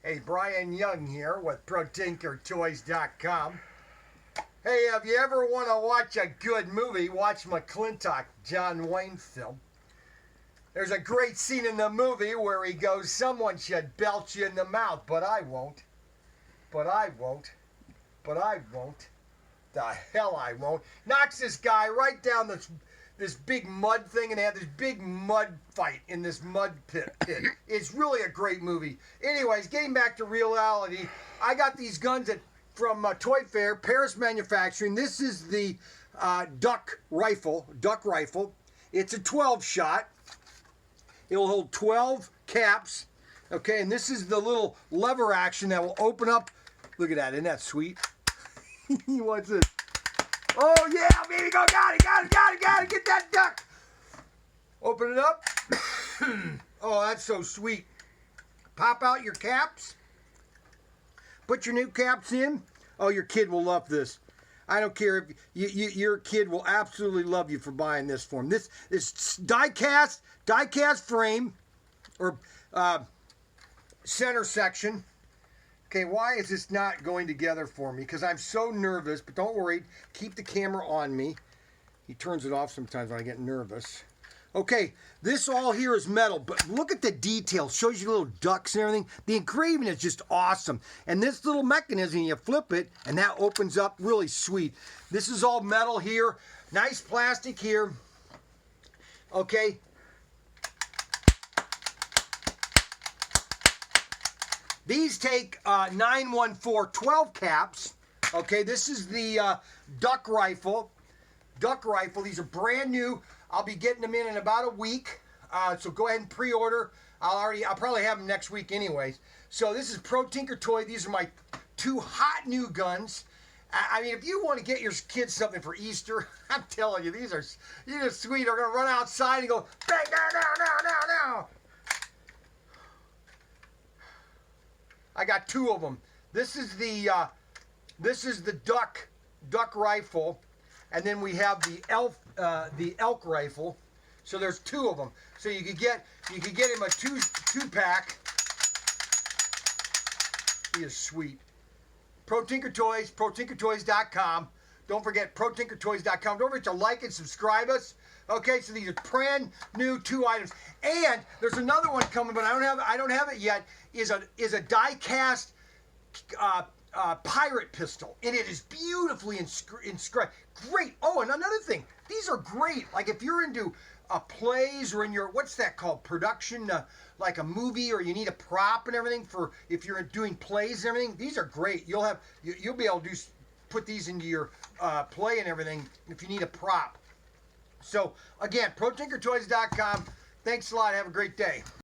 Hey, Brian Young here with ProTinkerToys.com. Hey, if you ever want to watch a good movie, watch McClintock, John Wayne film. There's a great scene in the movie where he goes, "Someone should belch you in the mouth, but I won't. But I won't. But I won't. The hell I won't." Knocks this guy right down this big mud thing, and they have this big mud fight in this mud pit. It's really a great movie. Anyways, getting back to reality, I got these guns from Toy Fair, Parris Manufacturing. This is the duck rifle. It's a 12 shot. It will hold 12 caps. Okay, and this is the little lever action that will open up. Look at that, isn't that sweet? He wants it. Oh yeah, baby, go, got it, get that duck. Open it up. Oh, that's so sweet. Pop out your caps. Put your new caps in. Oh, your kid will love this. I don't care if your kid will absolutely love you for buying this for him. This is die-cast frame or center section. Okay, why is this not going together for me? Because I'm so nervous, but don't worry. Keep the camera on me. He turns it off sometimes when I get nervous. Okay, this all here is metal, but look at the detail. Shows you little ducks and everything. The engraving is just awesome. And this little mechanism, you flip it, and that opens up really sweet. This is all metal here. Nice plastic here. Okay. These take 914 12 caps. Okay, this is the duck rifle. These are brand new. I'll be getting them in about a week. So go ahead and pre-order. I'll probably have them next week anyways. So this is Pro Tinker Toy. These are my two hot new guns. I mean, if you want to get your kids something for Easter, I'm telling you, these are sweet. They're gonna run outside and go bang, no. I got two of them. This is the duck rifle, and then we have the elk rifle. So there's two of them. So you could get him a two pack. He is sweet. Pro Tinker Toys, ProTinkerToys.com. Don't forget ProTinkerToys.com. Don't forget to like and subscribe us. Okay, so these are brand new 2 items, and there's another one coming, but I don't have it yet. Is a die-cast pirate pistol, and it is beautifully inscribed. Great. Oh, and another thing, these are great. Like if you're into plays or in your, what's that called, production, like a movie, or you need a prop and everything for if you're doing plays and everything. These are great. You'll be able to put these into your play and everything if you need a prop. So again, ProTinkerToys.com. Thanks a lot. Have a great day.